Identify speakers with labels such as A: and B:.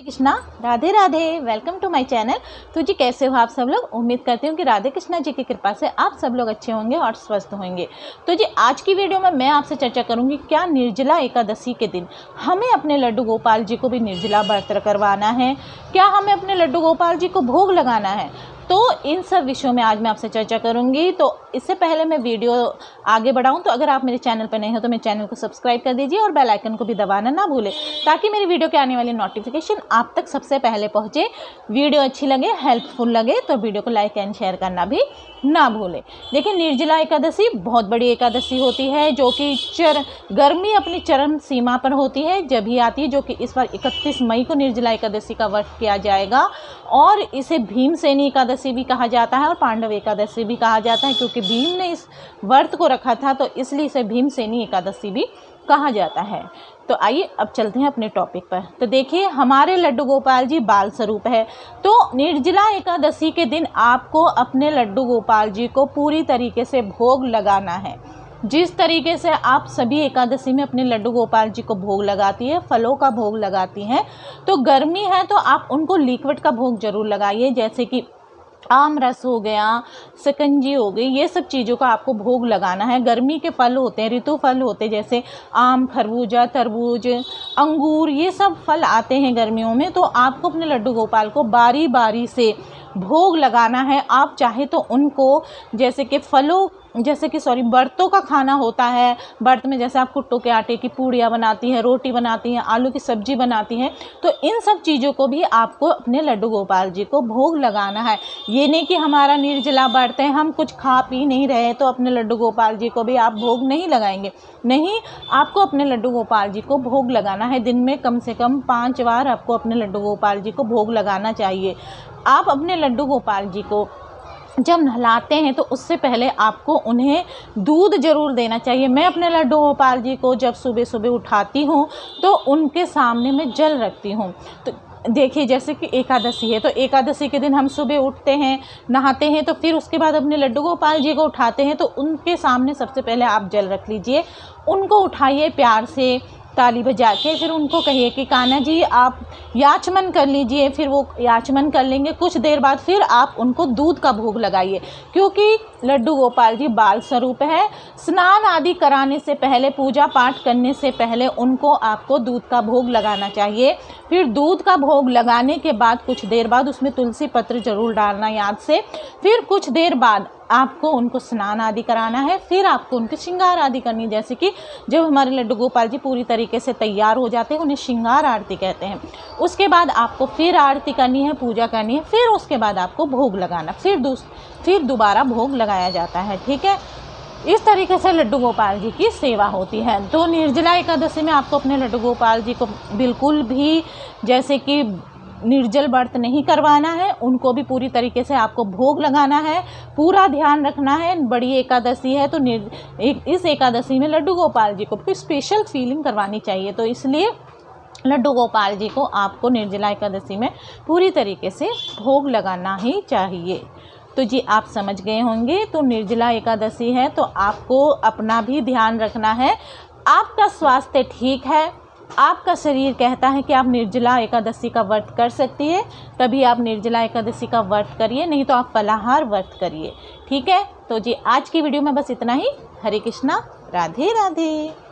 A: Krishna, Radhe Radhe. Welcome to my channel. तो जी कैसे हो आप सब लोग। उम्मीद करती हूँ कि राधे कृष्णा जी की कृपा से आप सब लोग अच्छे होंगे और स्वस्थ होंगे। तो जी आज की वीडियो में मैं आपसे चर्चा करूँगी क्या निर्जला एकादशी के दिन हमें अपने लड्डू गोपाल जी को भी निर्जला व्रत करवाना है, क्या हमें अपने लड्डू गोपाल जी को भोग लगाना है। तो इन सब विषयों में आज मैं आपसे चर्चा करूंगी। तो इससे पहले मैं वीडियो आगे बढ़ाऊं तो अगर आप मेरे चैनल पर नए हो तो मेरे चैनल को सब्सक्राइब कर दीजिए और बेल आइकन को भी दबाना ना भूलें, ताकि मेरी वीडियो के आने वाली नोटिफिकेशन आप तक सबसे पहले पहुंचे। वीडियो अच्छी लगे, हेल्पफुल लगे तो वीडियो को लाइक एंड शेयर करना भी ना भूलें। देखिए निर्जला एकादशी बहुत बड़ी एकादशी होती है जो कि गर्मी अपनी चरम सीमा पर होती है जब भी आती है, जो कि इस बार 31 मई को निर्जला एकादशी का व्रत किया जाएगा। और इसे भीमसेनी एकादशी भी कहा जाता है और पांडव एकादशी भी कहा जाता है, क्योंकि भीम ने इस व्रत को रखा था तो इसलिए इसे भीमसेनी एकादशी भी कहा जाता है। तो आइए अब चलते हैं अपने टॉपिक पर। तो देखिए हमारे लड्डू गोपाल जी बाल स्वरूप है, तो निर्जला एकादशी के दिन आपको अपने लड्डू गोपाल जी को पूरी तरीके से भोग लगाना है। जिस तरीके से आप सभी एकादशी में अपने लड्डू गोपाल जी को भोग लगाती है, फलों का भोग लगाती हैं, तो गर्मी है तो आप उनको लिक्विड का भोग जरूर लगाइए, जैसे कि आम रस हो गया, शिकंजी हो गई, ये सब चीज़ों का आपको भोग लगाना है। गर्मी के फल होते हैं, ऋतु फल होते हैं, जैसे आम, खरबूजा, तरबूज, अंगूर, ये सब फल आते हैं गर्मियों में। तो आपको अपने लड्डू गोपाल को बारी बारी से भोग लगाना है। आप चाहे तो उनको व्रतों का खाना होता है, व्रत में जैसे आप कुट्टू के आटे की पूड़ियाँ बनाती हैं, रोटी बनाती हैं, आलू की सब्जी बनाती हैं, तो इन सब चीज़ों को भी आपको अपने लड्डू गोपाल जी को भोग लगाना है। ये नहीं कि हमारा निर्जला व्रत है, हम कुछ खा पी नहीं रहे तो अपने लड्डू गोपाल जी को भी आप भोग नहीं लगाएंगे। नहीं, आपको अपने लड्डू गोपाल जी को भोग लगाना है। दिन में कम से कम 5 बार आपको अपने लड्डू गोपाल जी को भोग लगाना चाहिए। आप अपने लड्डू गोपाल जी को जब नहलाते हैं तो उससे पहले आपको उन्हें दूध ज़रूर देना चाहिए। मैं अपने लड्डू गोपाल जी को जब सुबह सुबह उठाती हूँ तो उनके सामने मैं जल रखती हूँ। तो देखिए जैसे कि एकादशी है तो एकादशी के दिन हम सुबह उठते हैं, नहाते हैं, तो फिर उसके बाद अपने लड्डू गोपाल जी को उठाते हैं, तो उनके सामने सबसे पहले आप जल रख लीजिए। उनको उठाइए प्यार से, ताली बजा के, फिर उनको कहिए कि कान्हा जी आप याचमन कर लीजिए। फिर वो याचमन कर लेंगे। कुछ देर बाद फिर आप उनको दूध का भोग लगाइए, क्योंकि लड्डू गोपाल जी बाल स्वरूप है। स्नान आदि कराने से पहले, पूजा पाठ करने से पहले उनको आपको दूध का भोग लगाना चाहिए। फिर दूध का भोग लगाने के बाद कुछ देर बाद उसमें तुलसी पत्र जरूर डालना याद से। फिर कुछ देर बाद आपको उनको स्नान आदि कराना है। फिर आपको उनके श्रृंगार आदि करनी है, जैसे कि जब हमारे लड्डू गोपाल जी पूरी तरीके से तैयार हो जाते हैं उन्हें श्रृंगार आरती कहते हैं। उसके बाद आपको फिर आरती करनी है, पूजा करनी है, फिर उसके बाद आपको भोग लगाना, फिर दोबारा भोग लगाया जाता है। ठीक है, इस तरीके से लड्डू गोपाल जी की सेवा होती है। तो निर्जला एकादशी में आपको अपने लड्डू गोपाल जी को बिल्कुल भी जैसे कि निर्जल व्रत नहीं करवाना है, उनको भी पूरी तरीके से आपको भोग लगाना है। पूरा ध्यान रखना है, बड़ी एकादशी है तो इस एकादशी में लड्डू गोपाल जी को भी स्पेशल फीलिंग करवानी चाहिए। तो इसलिए लड्डू गोपाल जी को आपको निर्जला एकादशी में पूरी तरीके से भोग लगाना ही चाहिए। तो जी आप समझ गए होंगे। तो निर्जला एकादशी है तो आपको अपना भी ध्यान रखना है। आपका स्वास्थ्य ठीक है, आपका शरीर कहता है कि आप निर्जला एकादशी का व्रत कर सकती है, तभी आप निर्जला एकादशी का व्रत करिए, नहीं तो आप फलाहार व्रत करिए। ठीक है, तो जी आज की वीडियो में बस इतना ही। हरे कृष्णा, राधे राधे।